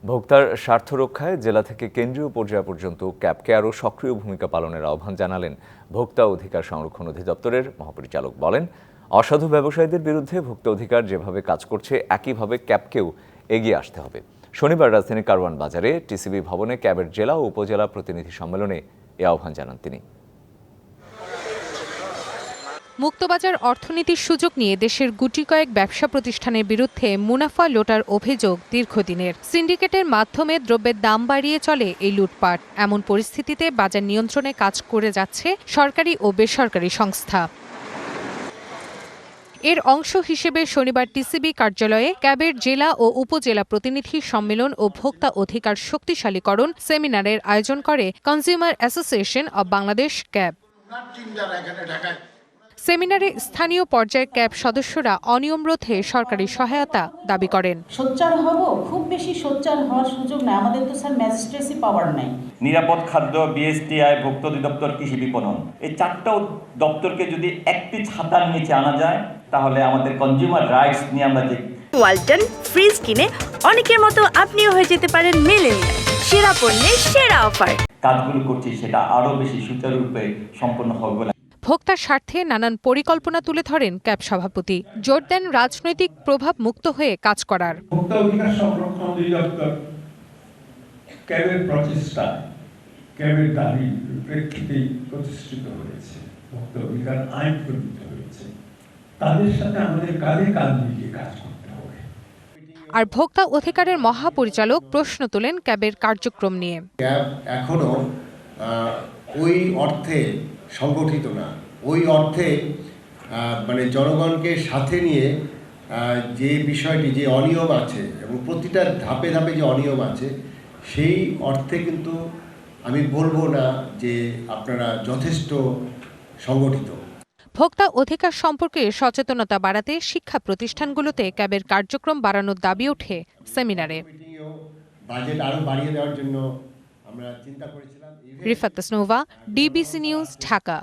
ভোক্তার স্বার্থ রক্ষায় জেলা থেকে কেন্দ্রীয় পর্যায় পর্যন্ত ক্যাবকে আরও সক্রিয় ভূমিকা পালনের আহ্বান জানালেন ভোক্তা অধিকার সংরক্ষণ অধিদপ্তরের মহাপরিচালক। বলেন, অসাধু ব্যবসায়ীদের বিরুদ্ধে ভোক্তা অধিকার যেভাবে কাজ করছে একইভাবে ক্যাবকেও এগিয়ে আসতে হবে। শনিবার রাজধানীর কারওয়ান বাজারে টিসিবি ভবনে ক্যাবের জেলা ও উপজেলা প্রতিনিধি সম্মেলনে এ আহ্বান জানান তিনি। মুক্তবাজার অর্থনীতির সুযোগ নিয়ে দেশের গুটি কয়েক ব্যবসা প্রতিষ্ঠানের বিরুদ্ধে মুনাফা লোটার অভিযোগ দীর্ঘদিনের। সিন্ডিকেটের মাধ্যমে দ্রব্যের দাম বাড়িয়ে চলে এই লুটপাট। এমন পরিস্থিতিতে বাজার নিয়ন্ত্রণে কাজ করে যাচ্ছে সরকারি ও বেসরকারি সংস্থা। এর অংশ হিসেবে শনিবার টিসিবি কার্যালয়ে ক্যাবের জেলা ও উপজেলা প্রতিনিধি সম্মেলন ও ভোক্তা অধিকার শক্তিশালীকরণ সেমিনারের আয়োজন করে consumer association of Bangladesh cab. সেমিনারে স্থানীয় পর্যায়ের ক্যাব সদস্যরা অনিয়ম রোধে সরকারি সহায়তা দাবি করেন। সোচ্চার হব, খুব বেশি সোচ্চার হওয়ার সুযোগ নাই, আমাদের তো স্যার ম্যাজিস্ট্রেসি পাওয়ার নাই। নিরাপদ খাদ্য, বিএসটিআই, ভোক্তা অধিদপ্তর, কৃষি বিপণন, এই চারটা দপ্তরকে যদি একটি ছাতার নিচে আনা যায় তাহলে আমাদের কনজিউমার রাইটস নিয়ে আমরা যে ওয়ালটন ফ্রিজ কিনে অনেকের মতো আপনিও হয়ে যেতে পারেন মিলেনিয়াল। সেরা পণ্যের সেরা অফার কাজগুলো করছি সেটা আরো বেশি সুচারুরূপে সম্পন্ন হবে বলে। ভোক্তার স্বার্থে নানান পরিকল্পনা তুলে ধরেন ক্যাব সভাপতি। জোর দেন রাজনৈতিক প্রভাব মুক্ত হয়ে কাজ করার। ভোক্তা অধিকার সংরক্ষণ অধিদপ্তর ক্যাবের প্রচেষ্টা, ক্যাবের দাবি প্রেক্ষিতে প্রতিষ্ঠিত হয়েছে। ভোক্তা অধিকার আইন প্রণীত হয়েছে। তাদের সাথে আমাদের কাঁধে কাঁধ মিলিয়ে কাজ করতে হবে। আর ভোক্তা অধিকারের মহাপরিচালক প্রশ্ন তোলেন ক্যাবের কার্যক্রম নিয়ে। ক্যাব এখনো ওই অর্থে সংগঠিত না, ওই অর্থে মানে জনগণকে সাথে নিয়ে যে বিষয়টি, যে অনিয়ম আছে এবং প্রতিটা ধাপে ধাপে যে অনিয়ম আছে, সেই অর্থে কিন্তু আমি বলবো না যে আপনারা যথেষ্ট সংগঠিত। ভোক্তা অধিকার সম্পর্কে সচেতনতা বাড়াতে শিক্ষা প্রতিষ্ঠানগুলোতে ক্যাবের কার্যক্রম বাড়ানোর দাবি ওঠে সেমিনারে। বাজেট আরো বাড়িয়ে দেওয়ার জন্য আমরা চিন্তা করেছিলাম। Rifat Tasnova, DBC news, Dhaka.